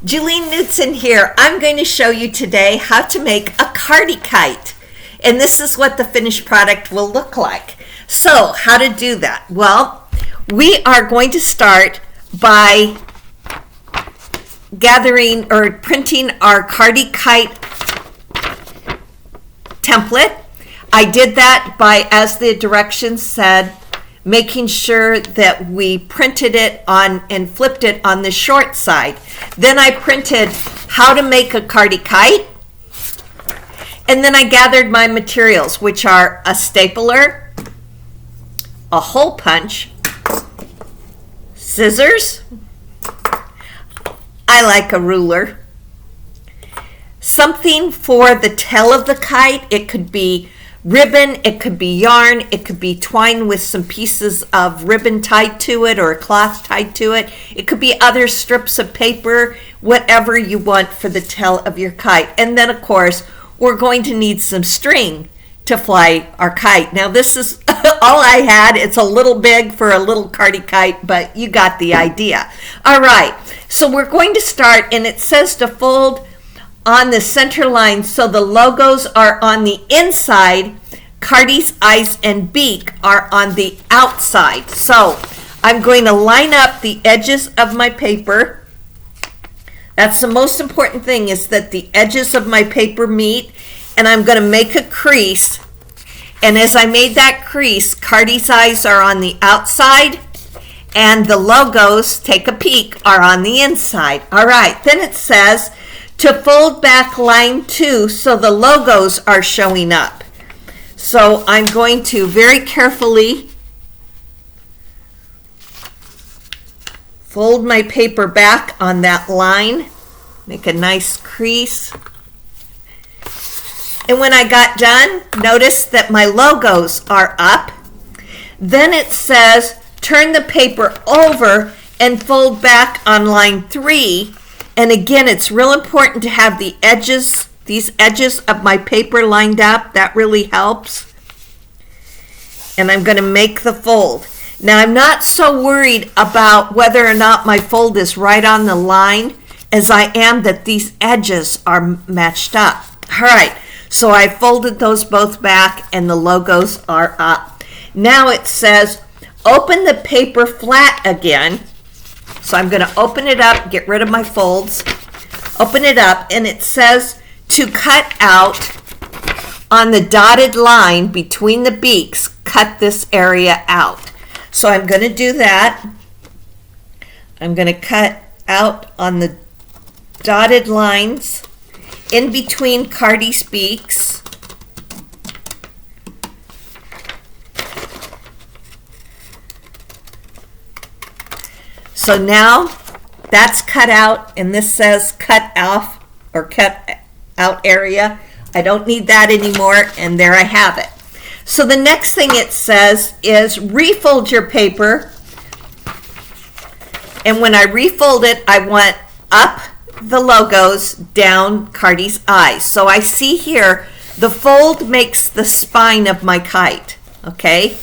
Julie Knudsen here. I'm going to show you today how to make a Cardy kite. And this is what the finished product will look like. So how to do that? Well, we are going to start by gathering or printing our CardyKite template. I did that by, as the directions said, making sure that we printed it on and flipped it on the short side. Then I printed how to make a Cardy kite. And then I gathered my materials, which are a stapler, a hole punch, scissors, I like a ruler, something for the tail of the kite. It could be ribbon, it could be yarn, it could be twine with some pieces of ribbon tied to it or a cloth tied to it. It could be other strips of paper, whatever you want for the tail of your kite. And then of course, we're going to need some string to fly our kite. Now this is all I had. It's a little big for a little Cardy kite, but you got the idea. All right, so we're going to start, and it says to fold on the center line so the logos are on the inside, Cardy's eyes and beak are on the outside. So I'm going to line up the edges of my paper. That's the most important thing, is that the edges of my paper meet, and I'm going to make a crease. And as I made that crease, Cardy's eyes are on the outside and the logos, take a peek, are on the inside. All right, then it says to fold back line 2 so the logos are showing up. So I'm going to very carefully fold my paper back on that line, make a nice crease. And when I got done, notice that my logos are up. Then it says turn the paper over and fold back on line 3. And again, it's real important to have the edges, these edges of my paper lined up. That really helps. And I'm going to make the fold. Now, I'm not so worried about whether or not my fold is right on the line as I am that these edges are matched up. All right, so I folded those both back and the logos are up. Now it says open the paper flat again. So I'm going to open it up, get rid of my folds, open it up, and it says to cut out on the dotted line between the beaks, cut this area out. So I'm going to do that. I'm going to cut out on the dotted lines in between Cardy's beaks. So now that's cut out, and this says cut off or cut out area. I don't need that anymore, and there I have it. So the next thing it says is refold your paper. And when I refold it, I want up the logos, down Cardy's eyes. So I see here the fold makes the spine of my kite, okay?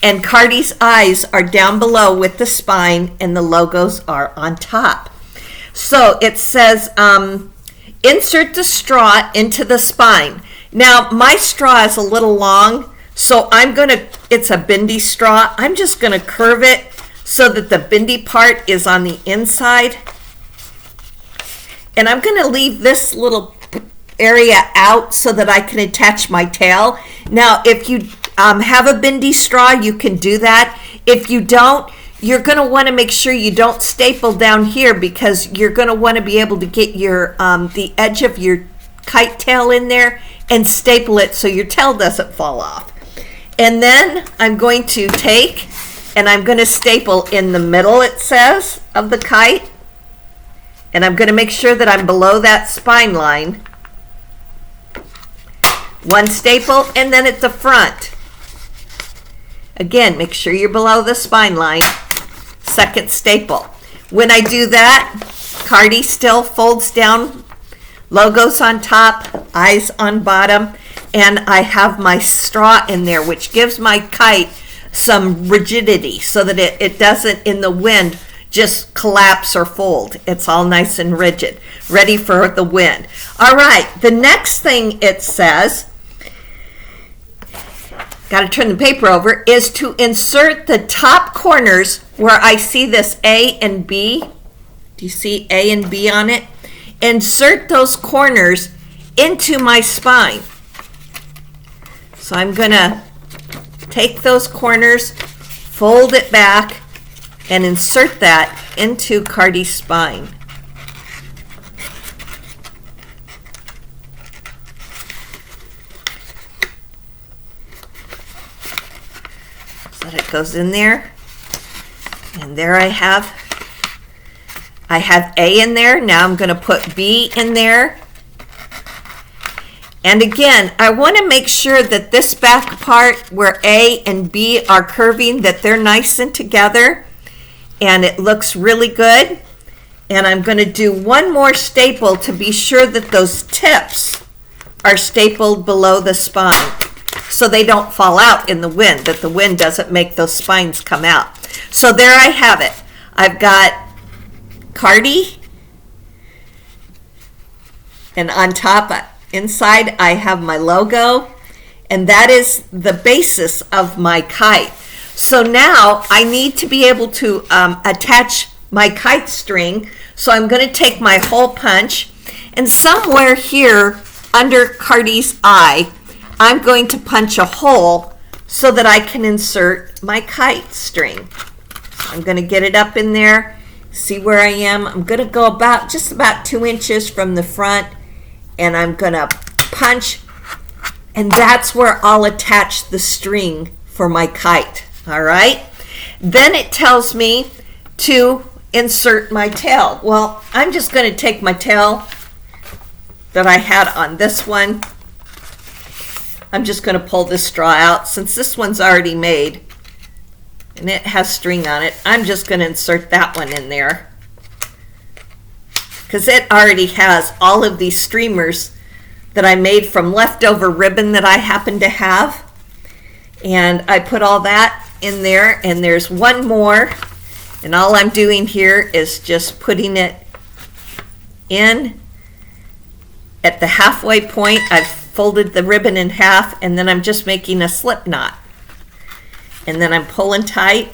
And Cardy's eyes are down below with the spine, and the logos are on top. So it says insert the straw into the spine. Now my straw is a little long, so it's a bendy straw. I'm just gonna curve it so that the bendy part is on the inside. And I'm gonna leave this little area out so that I can attach my tail. Now if you have a bendy straw, you can do that. If you don't, you're going to want to make sure you don't staple down here, because you're going to want to be able to get your the edge of your kite tail in there and staple it so your tail doesn't fall off. And then I'm going to take and I'm going to staple in the middle, it says, of the kite. And I'm going to make sure that I'm below that spine line. One staple, and then at the front. Again, make sure you're below the spine line. Second staple. When I do that, Cardy still folds down, logos on top, eyes on bottom, and I have my straw in there, which gives my kite some rigidity so that it doesn't, in the wind, just collapse or fold. It's all nice and rigid, ready for the wind. All right, the next thing it says, got to turn the paper over, is to insert the top corners where I see this A and B. Do you see A and B on it? Insert those corners into my spine. So I'm going to take those corners, fold it back, and insert that into Cardy's spine. So that it goes in there. And there I have A in there. Now I'm going to put B in there. And again, I want to make sure that this back part where A and B are curving, that they're nice and together, and it looks really good. And I'm going to do one more staple to be sure that those tips are stapled below the spine so they don't fall out in the wind, that the wind doesn't make those spines come out. So there I have it. I've got Cardy, and on top, inside, I have my logo, and that is the basis of my kite. So now I need to be able to attach my kite string. So I'm going to take my hole punch, and somewhere here under Cardy's eye, I'm going to punch a hole so that I can insert my kite string. So I'm going to get it up in there, see where I am. I'm going to go just about 2 inches from the front, and I'm going to punch, and that's where I'll attach the string for my kite. All right, then it tells me to insert my tail. Well, I'm just going to take my tail that I had on this one. I'm just going to pull this straw out since this one's already made and it has string on it. I'm just going to insert that one in there because it already has all of these streamers that I made from leftover ribbon that I happen to have. And I put all that in there, and there's one more, and all I'm doing here is just putting it in at the halfway point. I've folded the ribbon in half, and then I'm just making a slip knot. And then I'm pulling tight.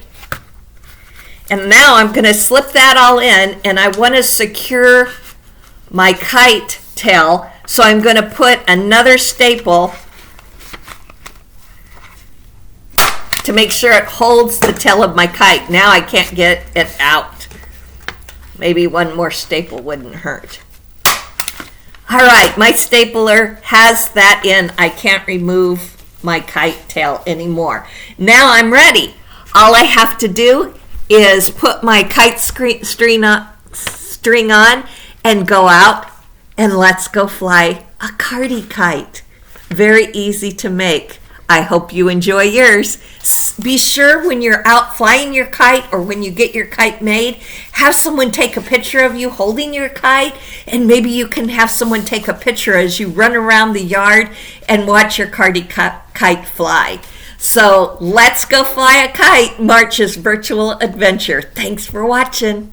And now I'm going to slip that all in, and I want to secure my kite tail. So I'm going to put another staple to make sure it holds the tail of my kite. Now I can't get it out. Maybe one more staple wouldn't hurt. All right, my stapler has that in. I can't remove my kite tail anymore. Now I'm ready. All I have to do is put my kite string on and go out, and let's go fly a Cardy kite. Very easy to make. I hope you enjoy yours. Be sure when you're out flying your kite or when you get your kite made, have someone take a picture of you holding your kite, and maybe you can have someone take a picture as you run around the yard and watch your Cardy kite fly. So let's go fly a kite, March's virtual adventure. Thanks for watching.